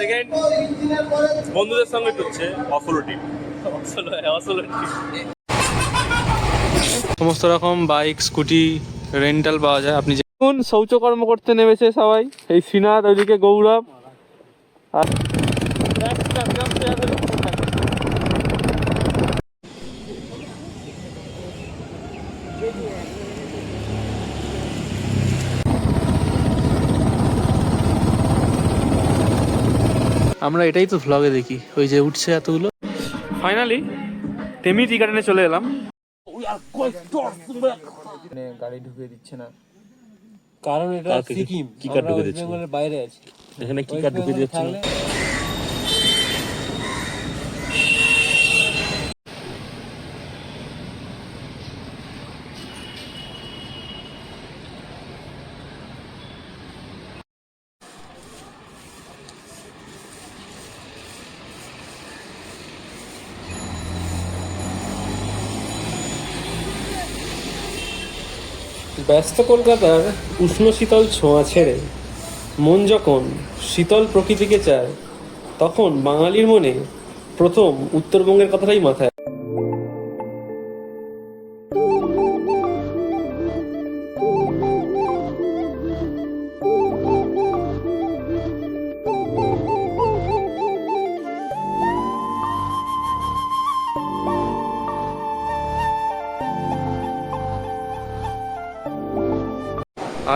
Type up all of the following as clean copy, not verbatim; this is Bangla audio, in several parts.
সেকেন্ড বন্ধুদের সঙ্গে টুকছে অসলো ট্রিপ, অসলো ট্রিপ। সমস্ত রকম বাইক স্কুটি রেন্টাল পাওয়া যায়। আপনি যখন শৌচকর্ম করতে নেমেছে সবাই, এই শ্রীনাথ, ওইদিকে গৌরব। আর আমরা এটাই তো ভ্লগে দেখি, ওই যে উঠছে এতগুলো। ফাইনালি তেমি টি গার্ডেনে চলে এলাম। গাড়ি ঢুকিয়ে দিচ্ছে না, কারণ এটা সিকিম, কি কার্ড ঢুকিয়ে দিচ্ছে? বেঙ্গলের বাইরে আছে। এখানে কি কার্ড ঢুকিয়ে দিচ্ছে? ব্যস্ত কলকাতার উষ্ণ শীতল ছোঁয়া ছেড়ে মন যখন শীতল প্রকৃতিকে চায়, তখন বাঙালির মনে প্রথম উত্তরবঙ্গের কথাটাই মাথায়।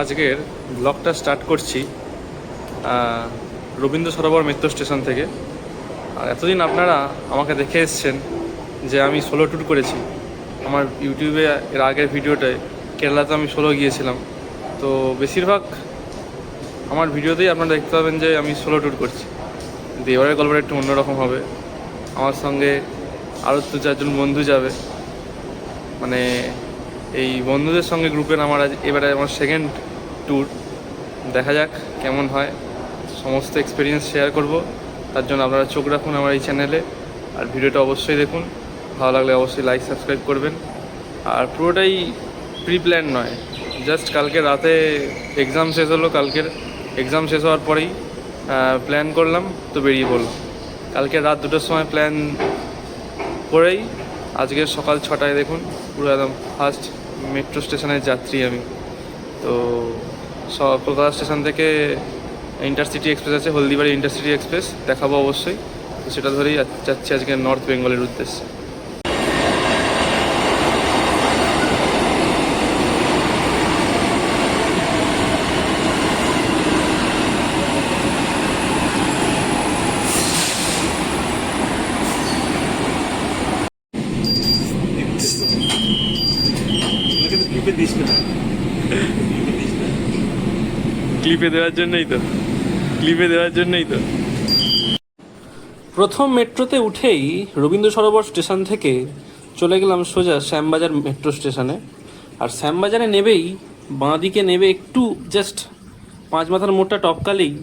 আজকের ব্লগটা স্টার্ট করছি রবীন্দ্র সরোবর মেট্রো স্টেশন থেকে। আর এতদিন আপনারা আমাকে দেখে এসছেন যে আমি সোলো ট্যুর করেছি। আমার ইউটিউবে এর আগের ভিডিওটায় কেরালাতে আমি সোলো গিয়েছিলাম। তো বেশিরভাগ আমার ভিডিওতেই আপনারা দেখতে পাবেন যে আমি সোলো ট্যুর করছি। কিন্তু এবারের গল্পটা একটু অন্যরকম হবে। আমার সঙ্গে আরও 2-4 জন বন্ধু যাবে। মানে এই বন্ধুদের সঙ্গে গ্রুপের আমার এবারে আমার সেকেন্ড ট্যুর। দেখা যাক কেমন হয়, সমস্ত এক্সপিরিয়েন্স শেয়ার করব। তার জন্য আপনারা চোখ রাখুন আমার এই চ্যানেলে, আর ভিডিওটা অবশ্যই দেখুন। ভালো লাগলে অবশ্যই লাইক সাবস্ক্রাইব করবেন। আর পুরোটাই প্রি প্ল্যান নয়, জাস্ট কালকে রাতে এক্সাম শেষ হলো। কালকের এক্সাম শেষ হওয়ার পরেই প্ল্যান করলাম, তো বেরিয়ে পড়লাম। কালকে রাত 2টোর সময় প্ল্যান করেই আজকের সকাল 6টায় দেখুন পুরো একদম ফার্স্ট মেট্রো স্টেশনের যাত্রী আমি। তো কলকাতা স্টেশন থেকে ইন্টারসিটি এক্সপ্রেস আছে, হলদিবাড়ি ইন্টারসিটি এক্সপ্রেস দেখাবো অবশ্যই। তো সেটা ধরেই যাচ্ছি আজকে নর্থ বেঙ্গলের উদ্দেশ্যে। ক্লিপে দেওয়ার জন্যই তো প্রথম মেট্রোতে উঠেই রবীন্দ্র সরোবর স্টেশন থেকে চলে গেলাম সোজা শ্যামবাজার মেট্রো স্টেশনে। আর শ্যামবাজারে নেবেই বাঁ দিকে নেবে একটু জাস্ট 5 মাথার মোড়টা টপকালেই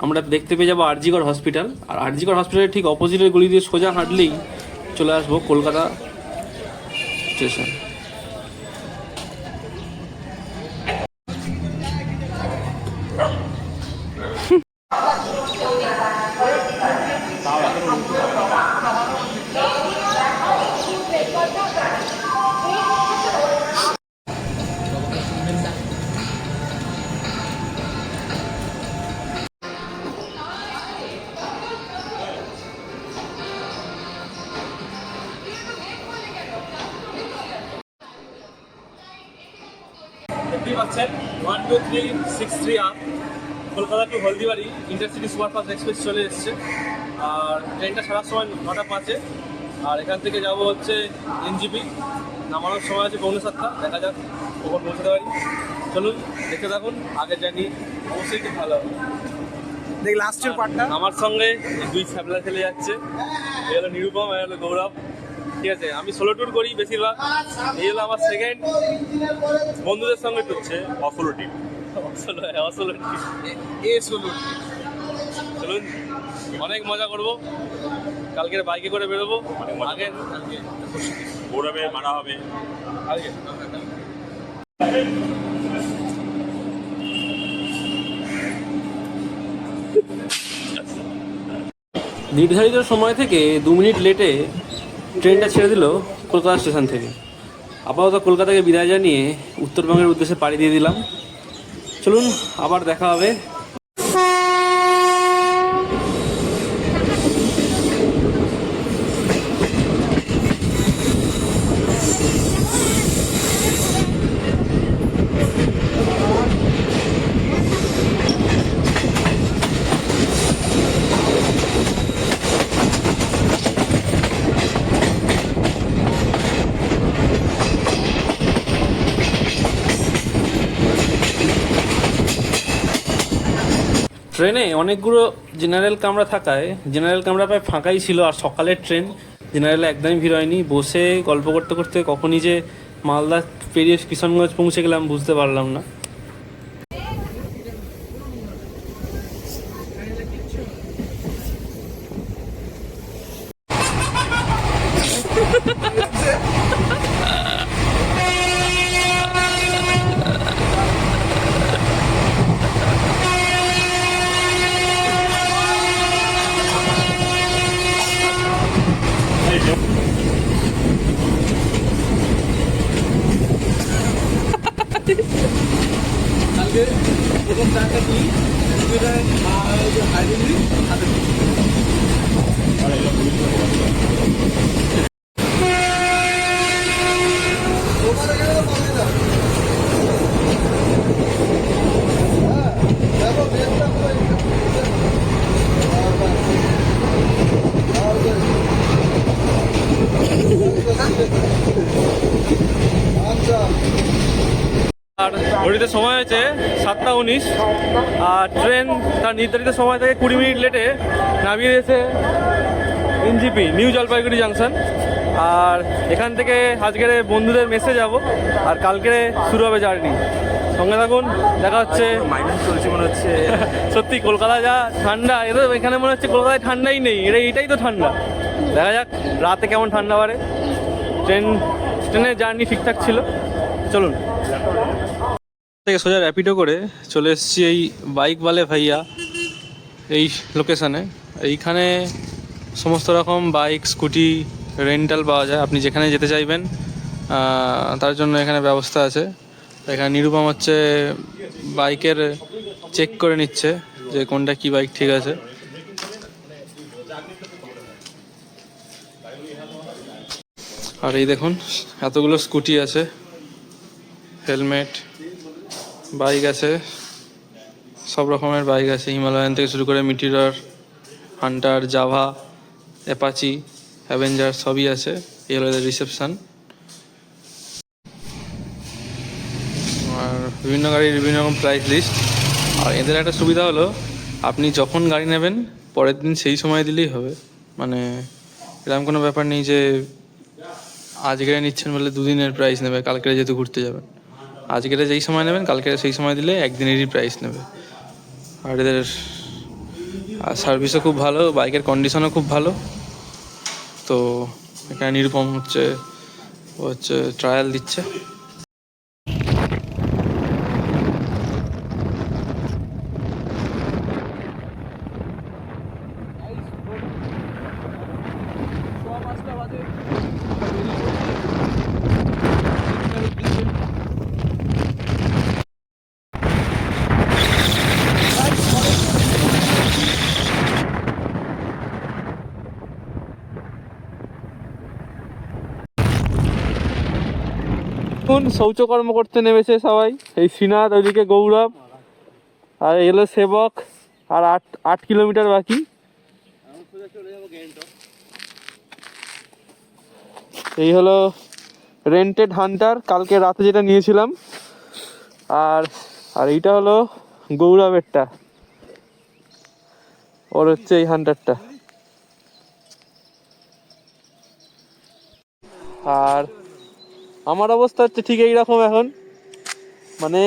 আমরা দেখতে পেয়ে যাবো আরজিগড় হসপিটাল। আর আরজিগড় হসপিটালের ঠিক অপোজিটের গলি দিয়ে সোজা হাঁটলেই চলে আসবো কলকাতা স্টেশন। দেখতেই পাচ্ছেন 12363 up Kolkata to Haldibari intercity superfast express চলে এসছে। আর ট্রেনটা ছাড়ার সময় 9টা 5-এ। আর এখান থেকে যাব হচ্ছে এনজিপি, নামানোর সময় আছে 7:45। দেখা যাক কখন পৌঁছাতে পারি। চলুন দেখতে থাকুন, আগে জানি অবশ্যই খুব ভালো হবে। দেখ লাস্টের পার্টটা আমার সঙ্গে এই 2 ফ্যাবলা খেলে যাচ্ছে। এই হলো নিরুপম, এই হলো গৌরব। ঠিক আছে, আমি সোলো ট্যুর করি বেশিরভাগ। এই হলো আমার সেকেন্ড বন্ধুদের সঙ্গে টুকছে অসলো ট্রিপ, অসলো ট্রিপ। চলুন অনেক মজা করবো। কালকের বাইকে করে বেরোবো। আগে গৌরবে মারা হবে আজকে। নির্ধারিত সময় থেকে 2 মিনিট লেটে ট্রেনটা ছেড়ে দিল কলকাতা স্টেশন থেকে। আপাতত কলকাতাকে বিদায় জানিয়ে উত্তরবঙ্গের উদ্দেশ্যে পাড়ি দিয়ে দিলাম। চলুন আবার দেখা হবে। ট্রেনে অনেকগুলো জেনারেল কামরা থাকায় জেনারেল কামরা প্রায় ফাঁকাই ছিল। আর সকালের ট্রেন, জেনারেলে একদমই ভিড় হয়নি। বসে গল্প করতে করতে কখনই যে মালদা পেরিয়ে কিষানগঞ্জ পৌঁছে গেলাম বুঝতে পারলাম না। আর ঘড়িতে সময় হয়েছে 7টা 19 আর ট্রেন তার নির্ধারিত সময় থেকে 20 মিনিট লেটে নামিয়ে দিয়েছে এনজিপি নিউ জলপাইগুড়ি জাংশন। আর এখান থেকে আজকের বন্ধুদের মেসে যাব আর কালকে শুরু হবে জার্নি। সঙ্গে থাকুন, দেখা হচ্ছে। মাইনাস চলছে মনে হচ্ছে। সত্যি কলকাতা যা ঠান্ডা, এখানে মনে হচ্ছে কলকাতায় ঠান্ডাই নেই, এটাই তো ঠান্ডা। দেখা যাক রাতে কেমন ঠান্ডা বাড়ে। ট্রেনের জার্নি ঠিকঠাক ছিল। চলুন থেকে সোজা র্যাপিডো করে চলে এসেছি এই বাইক ওয়ালে ভাইয়া এই লোকেশানে। এইখানে সমস্ত রকম বাইক স্কুটি রেন্টাল পাওয়া যায়। আপনি যেখানে যেতে চাইবেন তার জন্য এখানে ব্যবস্থা আছে। এখানে নিরুপম হচ্ছে বাইকের চেক করে নিচ্ছে যে কোনটা কি বাইক ঠিক আছে। আর এই দেখুন এতগুলো স্কুটি আছে, হেলমেট, বাইক আছে, সব রকমের বাইক আছে। হিমালয়ান থেকে শুরু করে মিটিরর, হান্টার, জাভা, অ্যাপাচি, অ্যাভেঞ্জার সবই আছে। এই হলো এদের রিসেপশান। আর বিভিন্ন গাড়ির বিভিন্ন রকম প্রাইস লিস্ট। আর এদের একটা সুবিধা হলো আপনি যখন গাড়ি নেবেন পরের দিন সেই সময় দিলেই হবে। মানে এরকম কোনো ব্যাপার নেই যে আজকে নিচ্ছেন বলে 2 দিনের প্রাইস নেবে, কালকে যেহেতু ঘুরতে যাবেন। আজকে যেই সময় নেবেন কালকে সেই সময় দিলে একদিনেরই প্রাইস নেবে। আর এদের সার্ভিসও খুব ভালো, বাইকের কন্ডিশনও খুব ভালো। তো এখানে নিরুপম হচ্ছে ট্রায়াল দিচ্ছে। এখন শৌচকর্ম করতে নেমেছে সবাই। এই শ্রীনাথ, ওইদিকে গৌরব, আর এলো সেবক। আর 8 কিলোমিটার বাকি। এই হলো রেন্টেড হান্টার, কালকে রাতে যেটা নিয়েছিলাম। আর এইটা হলো গৌরবেরটা, ওর হচ্ছে এই হান্টারটা। আর আমার অবস্থা হচ্ছে ঠিক এইরকম এখন। মানে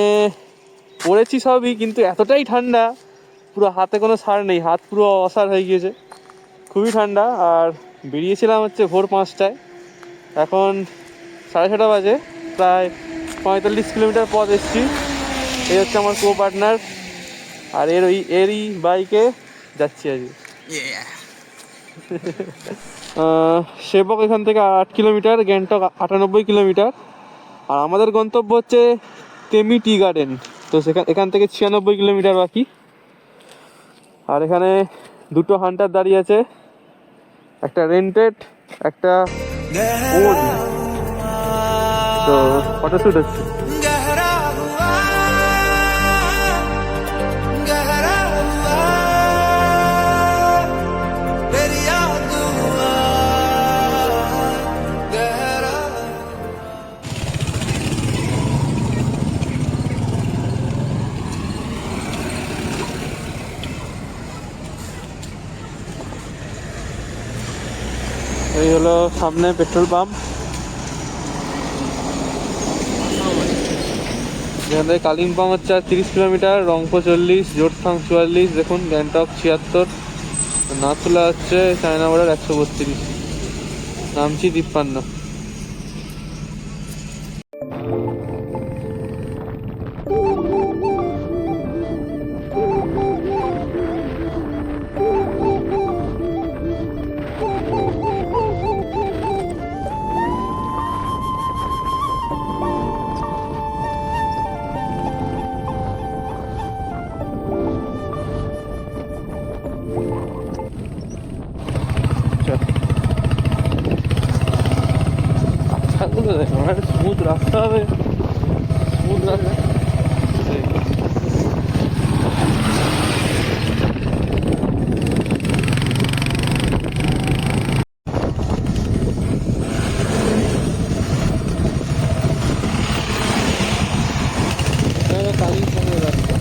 পড়েছি সবই, কিন্তু এতটাই ঠান্ডা পুরো হাতে কোনো সার নেই, হাত পুরো অসার হয়ে গিয়েছে, খুবই ঠান্ডা। আর বেরিয়েছিলাম হচ্ছে ভোর 5টায়, এখন 6:30 বাজে, প্রায় 45 কিলোমিটার পথ এসেছি। এই হচ্ছে আমার কো পার্টনার, আর এরই বাইকে যাচ্ছি আজকে। সেবক এখান থেকে 8 কিলোমিটার, গ্যাংটক 98 কিলোমিটার। আর আমাদের গন্তব্য হচ্ছে তেমি টি গার্ডেন। তো এখান থেকে 96 কিলোমিটার বাকি। আর এখানে দুটো হান্টার দাঁড়িয়ে আছে, একটা রেন্টেড, একটা ওন। তো ফটোশ্যুট হচ্ছে। এই হলো সামনে পেট্রোল পাম্প। এখান থেকে কালিম্পং হচ্ছে 30 কিলোমিটার, রংপো 40, জোরথাং 44, দেখুন গ্যাংটক 76, নাথুলা হচ্ছে চায়না বর্ডার 132, নামচি 53। আমার স্মুথ রাস্তা হবে, স্মুথ রাস্তা। কালিম্পংয়ের রাস্তা।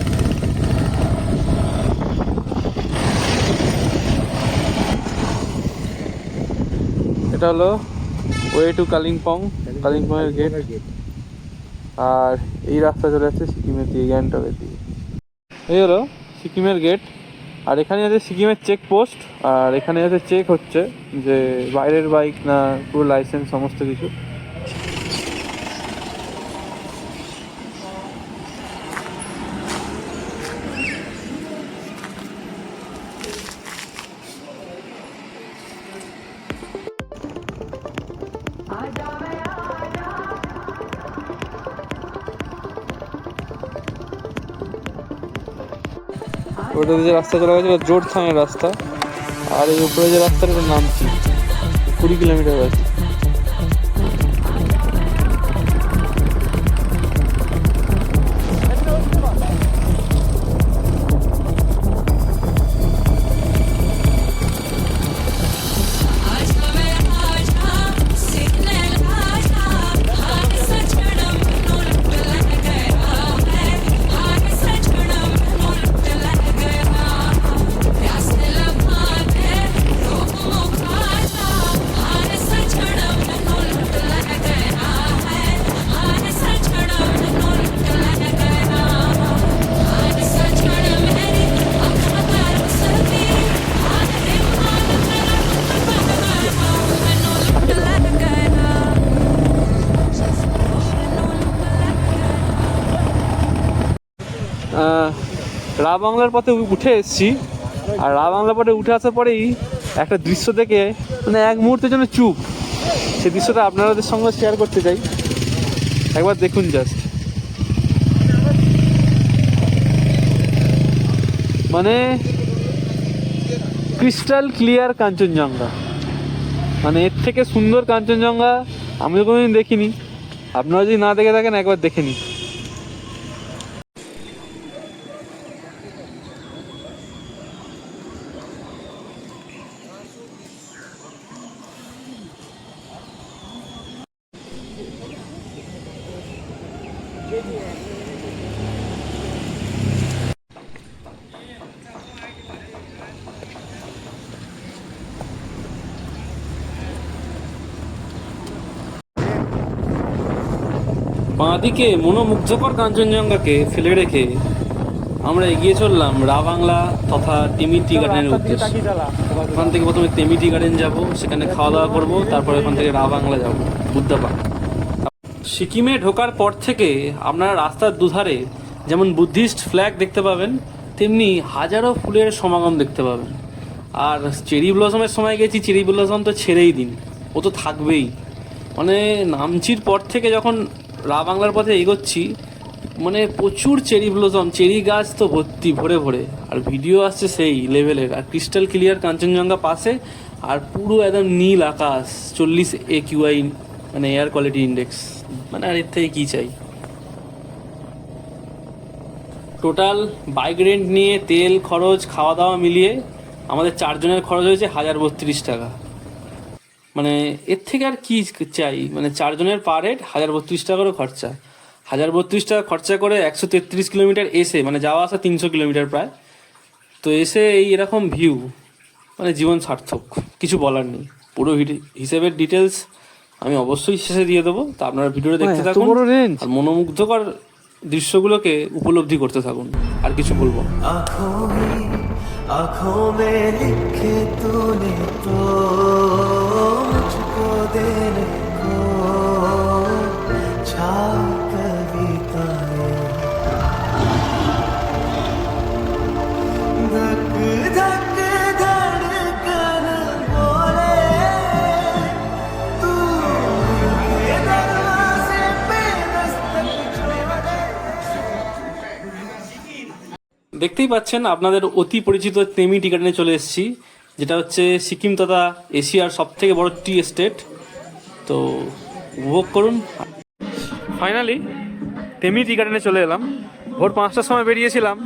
এটা হলো ওয়ে টু কালিম্পং, কালিম্পংয়ের গেট। আর এই রাস্তা চলে যাচ্ছে সিকিমের দিকে, গ্যাংটকের দিকে। এই হলো সিকিমের গেট। আর এখানে আছে সিকিমের চেক পোস্ট। আর এখানে আছে চেক হচ্ছে যে বাইরের বাইক না পুরো লাইসেন্স সমস্ত কিছু। ওটা যে রাস্তা চলে গেছে জোরথাংয়ের রাস্তা। আর এই উপরে যে রাস্তাটা নামছি 20 কিলোমিটার আছে। রা বাংলার পথে উঠে এসেছি। আর রা বাংলার পথে উঠে আসার পরেই একটা দৃশ্য দেখে মানে এক মুহূর্তের জন্য চুপ। সেই দৃশ্যটা আপনাদের সঙ্গে শেয়ার করতে চাই, একবার দেখুন জাস্ট। মানে ক্রিস্টাল ক্লিয়ার কাঞ্চনজঙ্ঘা, মানে এর থেকে সুন্দর কাঞ্চনজঙ্ঘা আমি তো কোনোদিন দেখিনি। আপনারা যদি না দেখে থাকেন একবার দেখে নিন। বাঁদিকে মনোমুগ্ধকর কাঞ্চনজঙ্ঘাকে ফেলে রেখে আমরা এগিয়ে চললাম রা বাংলা তথা টেমি টি গার্ডেনের উদ্দেশ্যে। ওখান থেকে প্রথমে টেমি টি গার্ডেন যাবো, সেখানে খাওয়া দাওয়া করবো, তারপরে ওখান থেকে রা বাংলা যাবো, বুদ্ধা পার্ক। সিকিমে ঢোকার পর থেকে আপনারা রাস্তার দুধারে যেমন বুদ্ধিস্ট ফ্ল্যাগ দেখতে পাবেন, তেমনি হাজারো ফুলের সমাগম দেখতে পাবেন। আর চেরি ব্লসমের সময় গেছি, চেরি ব্লসম তো ছেড়েই দিন, ও তো থাকবেই। মানে নামচির পর থেকে যখন রা বাংলার পথে এগোচ্ছি, মানে প্রচুর চেরি ব্লসম, চেরি গাছ তো ভর্তি ভরে ভরে, আর ভিডিও আসছে সেই লেভেলের, আর ক্রিস্টাল ক্লিয়ার কাঞ্চনজঙ্ঘা পাশে, আর পুরো একদম নীল আকাশ, 40 AQI মানে এয়ার কোয়ালিটি ইন্ডেক্স, মানে আর এর থেকে কী চাই। টোটাল বাইক রেন্ট নিয়ে তেল খরচ খাওয়া দাওয়া মিলিয়ে আমাদের 4 জনের খরচ হয়েছে 1032 টাকা। মানে এর থেকে আর কি চাই, মানে 4 জনের পার হেড 1032 টাকা করে খরচা। 1032 টাকা খরচা করে 133 কিলোমিটার এসে, মানে যাওয়া আসা 300 কিলোমিটার প্রায়, তো এসে এই এরকম ভিউ, মানে জীবন সার্থক, কিছু বলার নেই। পুরো হিসেবের ডিটেলস আমি অবশ্যই শেষে দিয়ে দেবো, তো আপনারা ভিডিওটা দেখতে থাকুন আর মনোমুগ্ধকর দৃশ্যগুলোকে উপলব্ধি করতে থাকুন, আর কিছু বলবো না। आँखों में लिखे तूने तो मुझको देने को छा कविताएं, धक धक धड़कन बोले तू के दरवाजे पे दस्तक छोड़े। দেখতেই পাচ্ছেন আপনাদের অতি পরিচিত তেমি টি গার্ডেনে চলে এসেছি, যেটা হচ্ছে সিকিম তথা এশিয়ার সব থেকে বড় টি এস্টেট। তো উপভোগ করুন। ফাইনালি তেমি টি গার্ডেনে চলে এলাম। ভোর 5টার সময় বেরিয়েছিলাম,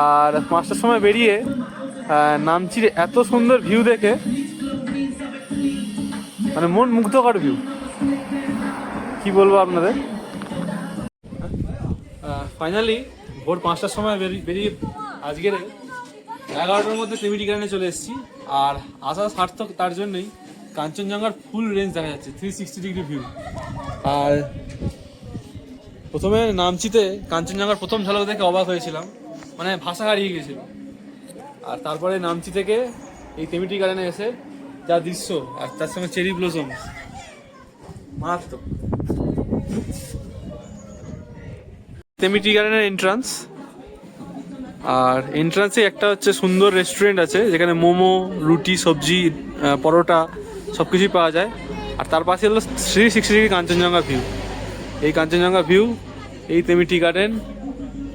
আর 5টার সময় বেরিয়ে নামচির এত সুন্দর ভিউ দেখে, মানে মন মুগ্ধকর ভিউ, কি বলবো আপনাদের। ফাইনালি ভোর 5টার সময় বেরিয়ে আজকের 11টার মধ্যে তেমি টি গার্ডেনে চলে এসেছি, আর আসা সার্থক তার জন্যই। কাঞ্চনজঙ্ঘার ফুল রেঞ্জ দেখা যাচ্ছে, 360 ডিগ্রি ভিউ। আর প্রথমে নামচিতে কাঞ্চনজঙ্ঘার প্রথম ঝলক দেখে অবাক হয়েছিলাম, মানে ভাষা হারিয়ে গেছিল। আর তারপরে নামচি থেকে এই তেমি টি গার্ডেনে এসে যা দৃশ্য, আর তার সঙ্গে চেরি ব্লসম, মারাত্মক। তেমি টি গার্ডেনের এন্ট্রান্স, আর এন্ট্রান্সে একটা হচ্ছে সুন্দর রেস্টুরেন্ট আছে, যেখানে মোমো, রুটি, সবজি, পরোটা সব কিছুই পাওয়া যায়। আর তার পাশে হলো 360 ডিগ্রি কাঞ্চনজঙ্ঘা ভিউ। এই কাঞ্চনজঙ্ঘা ভিউ, এই তেমি টি গার্ডেন,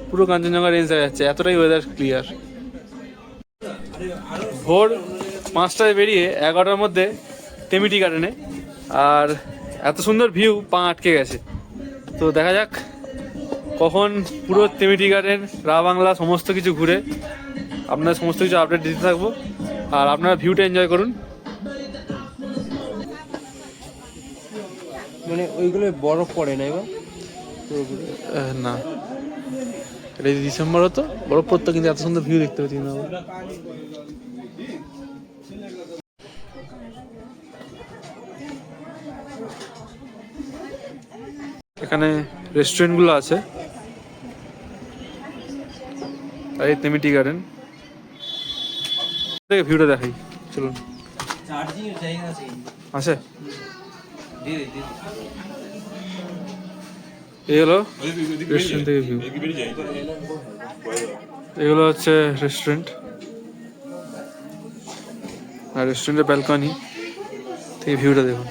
পুরো কাঞ্চনজঙ্ঘা রেঞ্জ দেখা যাচ্ছে, এতটাই ওয়েদার ক্লিয়ার। ভোর 5টায় বেরিয়ে 11টার মধ্যে তেমি টি গার্ডেনে, আর এত সুন্দর ভিউ, পা আটকে গেছে। তো দেখা যাক কখন পুরো তেমি টি গার্ডেন, রা বাংলা সমস্ত কিছু ঘুরে আপনার সমস্ত কিছু আপডেট দিতে থাকবো, আর আপনারা ভিউটা এনজয় করুন। মানে ওইগুলো বরফ পড়ে না এবার? না, এটা ডিসেম্বর হতো, বরফ পড়তো, কিন্তু এত সুন্দর ভিউ দেখতে পাচ্ছি না। এখানে রেস্টুরেন্টগুলো আছে, আর এই তেমি টি গার্ডেন থেকে ভিউটা দেখাই, চলুন। আছে এই হলো রেস্টুরেন্ট থেকে ভিউ, এগুলো হচ্ছে রেস্টুরেন্ট, আর রেস্টুরেন্টের ব্যালকনি থেকে ভিউটা দেখুন।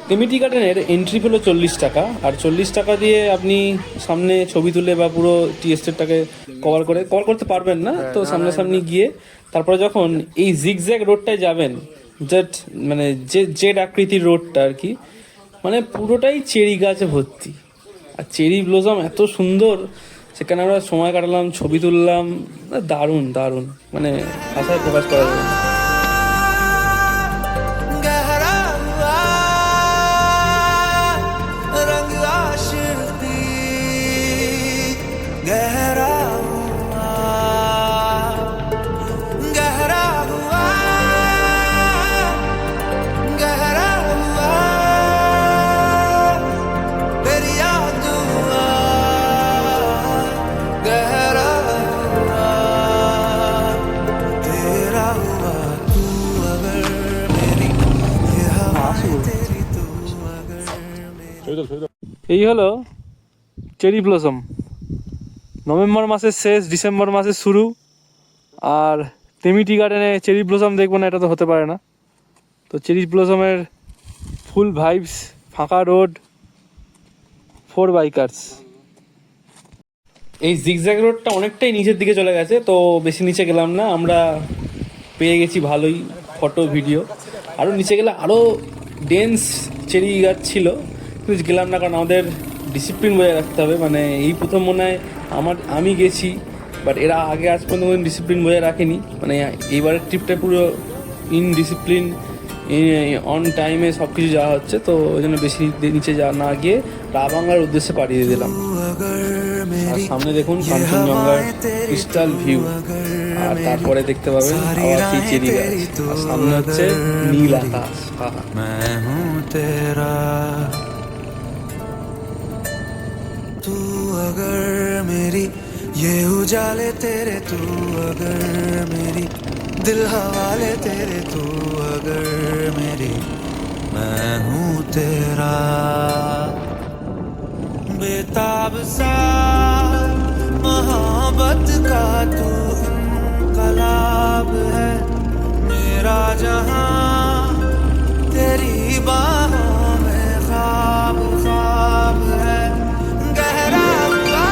তেমি টি গার্ডেনের এন্ট্রি হলো 40 টাকা, আর 40 টাকা দিয়ে আপনি সামনে ছবি তুলে বা পুরো টি এস্টেটটাকে কভার করতে পারবেন না। তো সামনাসামনি গিয়ে তারপরে যখন এই জিগজ্যাগ রোডটায় যাবেন, মানে জেড আকৃতির রোডটা আর কি, মানে পুরোটাই চেরি গাছে ভর্তি, আর চেরি ব্লসম এত সুন্দর, সেখানে আমরা সময় কাটালাম, ছবি তুললাম, দারুণ দারুণ, মানে ভাষায় প্রকাশ করা যাবে না। এই হলো চেরি ব্লসম, নভেম্বর মাসের শেষ ডিসেম্বর মাসের শুরু, আর টেমিটি গার্ডেনে চেরি ব্লসম দেখবো না এটা তো হতে পারে না। তো চেরি ব্লসমের ফুল ভাইবস, ফাঁকা রোড, 4 বাইকার্স। এই জিগজ্যাগ রোডটা অনেকটাই নিচের দিকে চলে গেছে, তো বেশি নিচে গেলাম না। আমরা পেয়ে গেছি ভালোই ফটো ভিডিও। আরও নিচে গেলে আরও ডেন্স চেরি গাছ ছিল, কিন্তু গেলাম না, কারণ আমাদের ডিসিপ্লিন বজায় রাখতে হবে। মানে এই প্রথম মনে হয় আমি গেছি, বাট এরা আগে আজ পর্যন্ত কোনো ডিসিপ্লিন বজায় রাখেনি। মানে এইবারের ট্রিপটা পুরো ডিসিপ্লিন, অন টাইমে সব কিছু যাওয়া হচ্ছে। তো ওই জন্য বেশি নিচে না গিয়ে রাবাংলার উদ্দেশ্যে পাঠিয়ে দিলাম। আর সামনে দেখুন কাঞ্চনজঙ্ঘার ক্রিস্টাল ভিউ, আর তারপরে দেখতে পাবেন আবার সেই চেরি গাছ, আর সামনে হচ্ছে নীল আকাশ। मैं हूँ तेरा, तू अगर मेरी ये उजाले तेरे, तू अगर मेरी दिल हवाले तेरे, तू अगर मेरी, मैं हूँ तेरा। बेताब सा मोहब्बत का तू इनकलाब है, मेरा जहां तेरी बाहों में ख्वाब ख्वाब है। गहरा हुआ,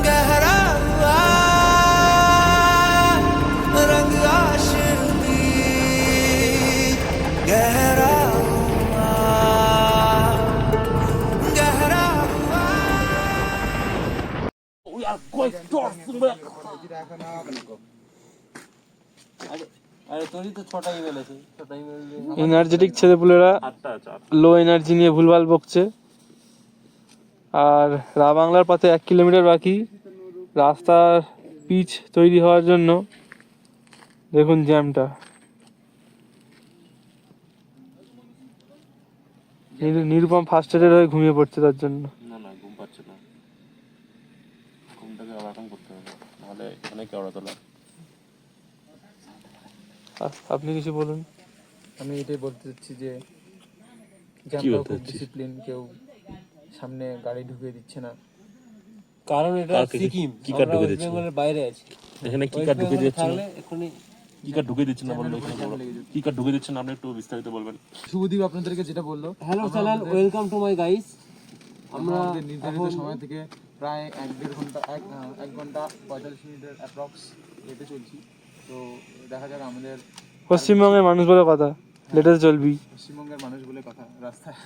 गहरा हुआ रंग आशिकी, गहरा हुआ, गहरा हुआ। এনার্জেটিক ছেলেপুলেরা লো এনার্জি নিয়ে ভুলভাল বকছে। আর রাবাংলার পথে 1 কিলোমিটার বাকি, রাস্তার পিচ তৈরি হওয়ার জন্য দেখুন জ্যামটা। নিরুপম ফার্স্ট এডের হয়ে ঘুমিয়ে পড়ছে তার জন্য। না না, ঘুম পাচ্ছে না, ঘুমটাকে ওরকম করতে হবে, নাহলে অনেক কেওড়া তোলা। আপনি কিছু বলুন। আমি এটাই বলতে চাচ্ছি যে জ্যামটাও খুব ডিসিপ্লিন, কেউ সামনে গাড়ি ঢুকিয়ে দিচ্ছে না। কারণ এটা সিকিম, কি কার ঢুকে ওয়েস্ট দিচ্ছে? বেঙ্গলের বাইরে আছি। এখানে কি কার ঢুকে দিচ্ছে না? এখনই কি কার ঢুকে দিচ্ছে না বললো, কি কার ঢুকে দিচ্ছে না আপনি একটু বিস্তারিত বলবেন। শুভদীপ আপনাদেরকে যেটা বললো, hello channel, welcome to my guys. আমরা নির্ধারিত সময় থেকে প্রায় 1-1.5 ঘন্টা 1 ঘন্টা 45 মিনিটের অ্যাপ্রক্স হেঁটে চলছি। তো দেখা যাক আমাদের পশ্চিমবঙ্গের মানুষ বলে কথা, লেটেস্ট চলবি। পশ্চিমবঙ্গের মানুষ বলে কথা, রাস্তায়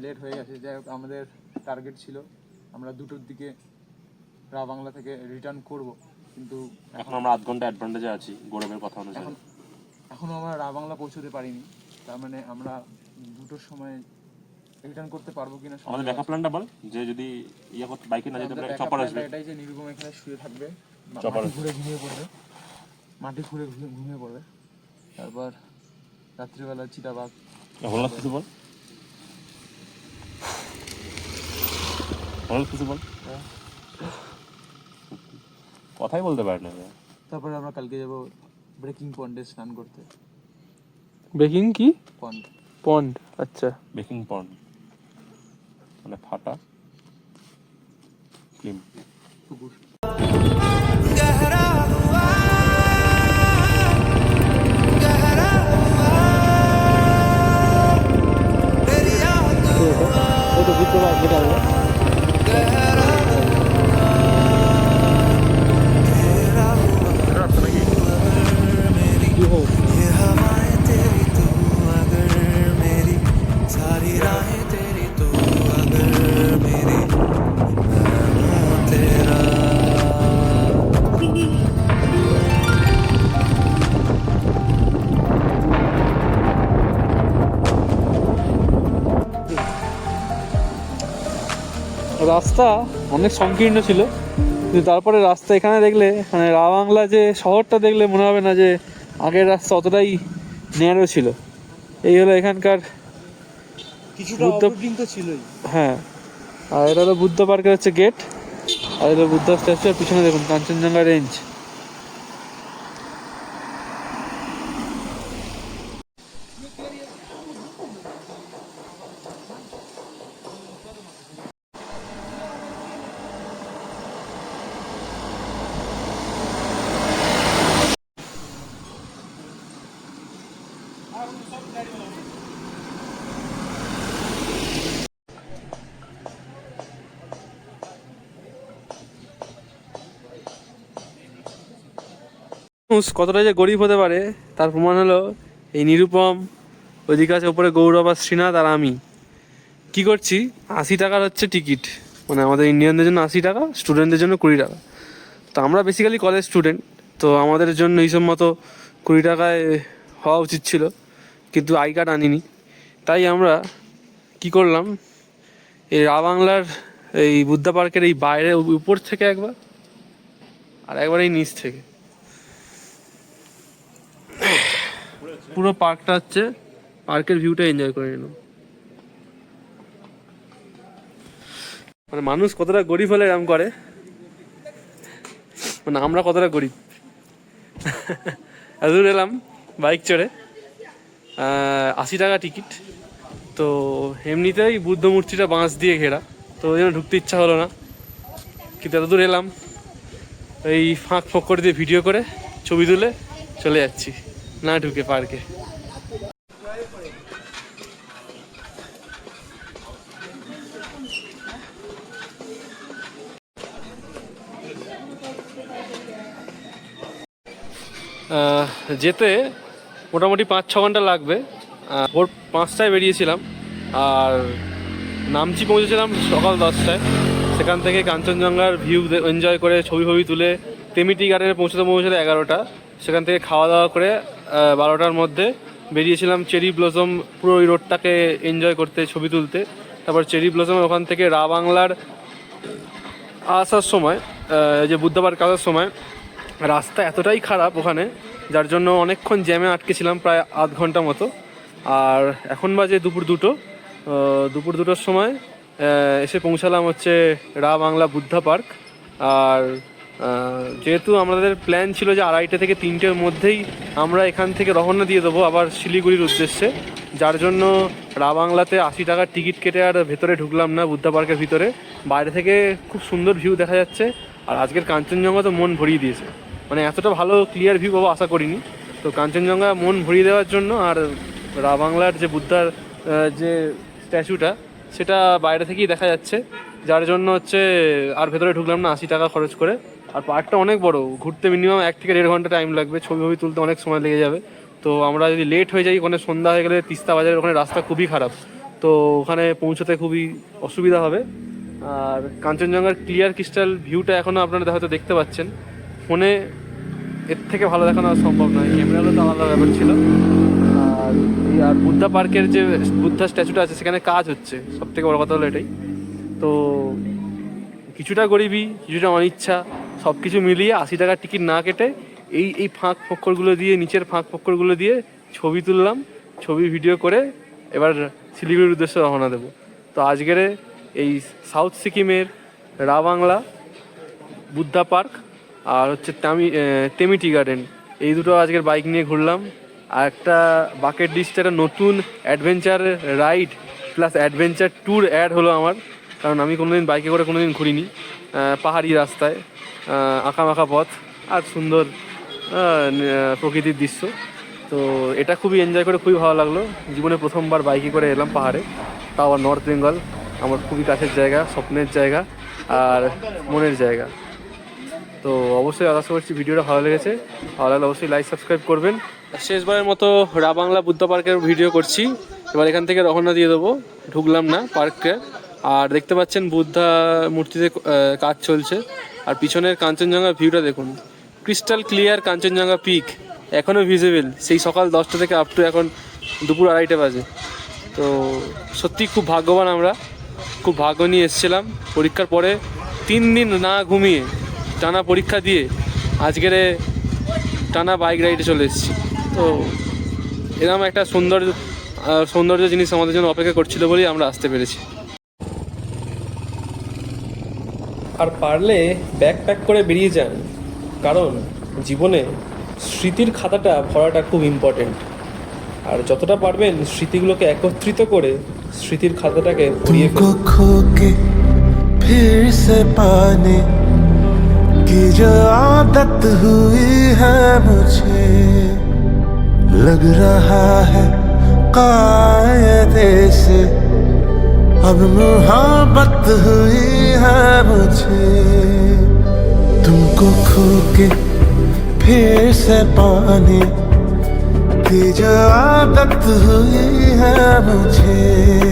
লেট হয়ে গেছে। যাই হোক, আমাদের টার্গেট ছিল আমরা 2টোর দিকে রাবাংলা থেকে রিটার্ন করব, কিন্তু এখন আমরা 8 ঘন্টা অ্যাডভান্টেজে আছি গৌরবের কথা অনুযায়ী। এখনও আমরা রাবাংলা পৌঁছতে পারিনি। তার মানে আমরা 2টোর সময় রিটার্ন করতে পারবো কিনা। আমাদের ব্যাকআপ প্ল্যানটা বল, যে যদি ইয়া করতে বাইকে না যেতে পারে চপার আসবে। এটাই যে নিরুপম এখানে শুয়ে থাকবে, চপার মাটি ঘুরে ঘুমিয়ে পড়বে, মাটি ঘুরে ঘুমিয়ে পড়বে। তারপর রাত্রিবেলা চিতাবাঘ। হলো কিছু বল, হলো কিছু বল, কথাই বলতে পারে না। তারপরে আমরা কালকে যাব ব্রেকিং পন্ডে স্নান করতে। বেকিং কি? পন্ড। পন্ড, আচ্ছা। বেকিং পন্ড মানে ফাটা ফিল্ম। পুকুর। गहरा हुआ, गहरा हुआ तेरी यादों ও তো বুঝতে পারছি না। गहरा हुआ, तेरा हुआ मेरी ये हवाएं तेरी, तू अगर मेरी सारी राहें तेरी, तू अगर मेरी, मैं हूँ तेरा। রাস্তা অনেক সংকীর্ণ ছিল, কিন্তু তারপরে রাস্তা এখানে দেখলে, মানে রাবাংলা যে শহরটা দেখলে মনে হবে না যে আগের রাস্তা অতটাই ন্যারো ছিল। এই হলো এখানকার কিছুটা বুদ্ধ, কিন্তু ছিলই। হ্যাঁ। আর এটা হলো বুদ্ধ পার্কের হচ্ছে গেট, আর এটা বুদ্ধ স্ট্যাচু, আর পিছনে দেখুন কাঞ্চনজঙ্ঘা রেঞ্জ। মানুষ কতটা যে গরিব হতে পারে তার প্রমাণ হলো এই নিরুপম, ওইদিকে আছে ওপরে গৌরব আর শ্রীনাথ, আর আমি কি করছি, 80 টাকার হচ্ছে টিকিট, মানে আমাদের ইন্ডিয়ানদের জন্য 80 টাকা, স্টুডেন্টদের জন্য 20 টাকা। তো আমরা বেসিক্যালি কলেজ স্টুডেন্ট, তো আমাদের জন্য এইসব মতো 20 টাকায় হওয়া উচিত ছিল, কিন্তু আই কার্ড আনিনি। তাই আমরা কি করলাম, এই রা বাংলার এই বুদ্ধা পার্কের এই বাইরে উপর থেকে একবার, আর একবার এই নিচ থেকে, পুরো পার্কটা হচ্ছে, পার্কের ভিউটা এনজয় করে নিলাম। মানে মানুষ কতটা গরিব হলে এরকম করে, মানে আমরা কতটা গরিব। এতদূর এলাম বাইক চড়ে, 80 টাকা টিকিট। তো এমনিতেই বুদ্ধ মূর্তিটা বাঁশ দিয়ে ঘেরা, তো ওই জন্য ঢুকতে ইচ্ছা হলো না, কিন্তু এতদূর এলাম, এই ফাঁক ফক্কর দিয়ে ভিডিও করে ছবি তুলে চলে যাচ্ছি না ঢুকে পার্কে। যেতে মোটামুটি 5-6 ঘন্টা লাগবে। ভোর 5টায় বেরিয়েছিলাম, আর নামচি পৌঁছেছিলাম সকাল 10টায়। সেখান থেকে কাঞ্চনজঙ্ঘার ভিউ এনজয় করে ছবি তুলে তেমিটি গার্ডেনে পৌঁছতে 11টা। সেখান থেকে খাওয়া দাওয়া করে 12টার মধ্যে বেরিয়েছিলাম চেরি ব্লসম, পুরো ওই রোডটাকে এনজয় করতে, ছবি তুলতে। তারপর চেরি ব্লসম ওখান থেকে রা বাংলার আসার সময়, যে বুদ্ধা পার্ক আসার সময় রাস্তা এতটাই খারাপ ওখানে, যার জন্য অনেকক্ষণ জ্যামে আটকেছিলাম, প্রায় আধ ঘন্টা মতো। আর এখন বাজে দুপুর 2টোর সময় এসে পৌঁছালাম হচ্ছে রা বাংলা বুদ্ধা পার্ক। আর যেহেতু আমাদের প্ল্যান ছিল যে 2:30 থেকে 3টের মধ্যেই আমরা এখান থেকে রওনা দিয়ে দেবো আবার শিলিগুড়ির উদ্দেশ্যে, যার জন্য রা বাংলাতে 80 টাকার টিকিট কেটে আর ভেতরে ঢুকলাম না বুদ্ধা পার্কের ভিতরে। বাইরে থেকে খুব সুন্দর ভিউ দেখা যাচ্ছে, আর আজকের কাঞ্চনজঙ্ঘা তো মন ভরিয়ে দিয়েছে, মানে এতটা ভালো ক্লিয়ার ভিউ পাবো আশা করিনি। তো কাঞ্চনজঙ্ঘা মন ভরিয়ে দেওয়ার জন্য, আর রা বাংলার যে বুদ্ধার যে স্ট্যাচুটা সেটা বাইরে থেকেই দেখা যাচ্ছে, যার জন্য হচ্ছে আর ভেতরে ঢুকলাম না 80 টাকা খরচ করে। আর পার্কটা অনেক বড়, ঘুরতে মিনিমাম 1 থেকে 1.5 ঘন্টা টাইম লাগবে, ছবি তুলতে অনেক সময় লেগে যাবে। তো আমরা যদি লেট হয়ে যাই, ওখানে সন্ধ্যা হয়ে গেলে তিস্তা বাজারের ওখানে রাস্তা খুবই খারাপ, তো ওখানে পৌঁছতে খুবই অসুবিধা হবে। আর কাঞ্চনজঙ্ঘার ক্লিয়ার ক্রিস্টাল ভিউটা এখনও আপনারা হয়তো দেখতে পাচ্ছেন, ফোনে এর থেকে ভালো দেখানো সম্ভব নয়, ক্যামেরারও তো আলাদা ব্যাপার ছিল। আর বুদ্ধা পার্কের যে বুদ্ধা স্ট্যাচুটা আছে সেখানে কাজ হচ্ছে, সব থেকে বড় কথা হলো এটাই। তো কিছুটা গরিবি, কিছুটা অনিচ্ছা, সব কিছু মিলিয়ে 80 টাকার টিকিট না কেটে এই ফাঁক ফক্করগুলো দিয়ে, নিচের ফাঁক ফক্করগুলো দিয়ে ছবি তুললাম, ভিডিও করে এবার শিলিগুড়ির উদ্দেশ্যে রওনা দেবো। তো আজকের এই সাউথ সিকিমের রা বাংলা বুদ্ধা পার্ক আর হচ্ছে তেমিটি গার্ডেন, এই দুটো আজকের বাইক নিয়ে ঘুরলাম। আর একটা বাকেট লিস্টে একটা নতুন adventure ride plus adventure tour add হলো আমার, কারণ আমি কোনোদিন বাইকে করে কোনোদিন ঘুরিনি। পাহাড়ি রাস্তায় আঁকামাখা পথ আর সুন্দর প্রকৃতির দৃশ্য, তো এটা খুবই এনজয় করে খুবই ভালো লাগলো। জীবনে প্রথমবার বাইকে করে এলাম পাহাড়ে, তাও আবার নর্থ বেঙ্গল, আমার খুবই কাছের জায়গা, স্বপ্নের জায়গা আর মনের জায়গা। তো অবশ্যই আশা করছি ভিডিওটা ভালো লেগেছে, ভালো লাগলে অবশ্যই লাইক সাবস্ক্রাইব করবেন। শেষবারের মতো রা বাংলা বুদ্ধা পার্কের ভিডিও করছি, এবার এখান থেকে রওনা দিয়ে দেবো, ঢুকলাম না পার্কে। আর দেখতে পাচ্ছেন বুদ্ধা মূর্তিতে কাজ চলছে, আর পিছনের কাঞ্চনজঙ্ঘা ভিউটা দেখুন, ক্রিস্টাল ক্লিয়ার কাঞ্চনজঙ্ঘা পিক এখনও ভিজিবল, সেই সকাল 10টা থেকে আপ টু এখন দুপুর 2:30 বাজে। তো সত্যি খুব ভাগ্যবান আমরা, খুব ভাগ্য নিয়ে এসেছিলাম। পরীক্ষার পরে 3 দিন না ঘুমিয়ে টানা পরীক্ষা দিয়ে আজকের টানা বাইক রাইডে চলে এসেছি। তো এরকম একটা সৌন্দর্য জিনিস আমাদের জন্য অপেক্ষা করছিল বলেই আমরা আসতে পেরেছি। আর পারলে ব্যাগ প্যাক করে বেরিয়ে যান, কারণ জীবনে স্মৃতির খাতাটা ভরাটা খুব ইম্পর্টেন্ট। আর যতটা পারবেন স্মৃতিগুলোকে একত্রিত করে স্মৃতির খাতাটাকে ভরিয়ে ফেলুন। खो के फिर से पाने की जो आदत हुई है मुझे, लग रहा है कायदे से अब मोहब्बत हुई है मुझे। तुमको खो के फिर से पाने की जो आदत हुई है मुझे।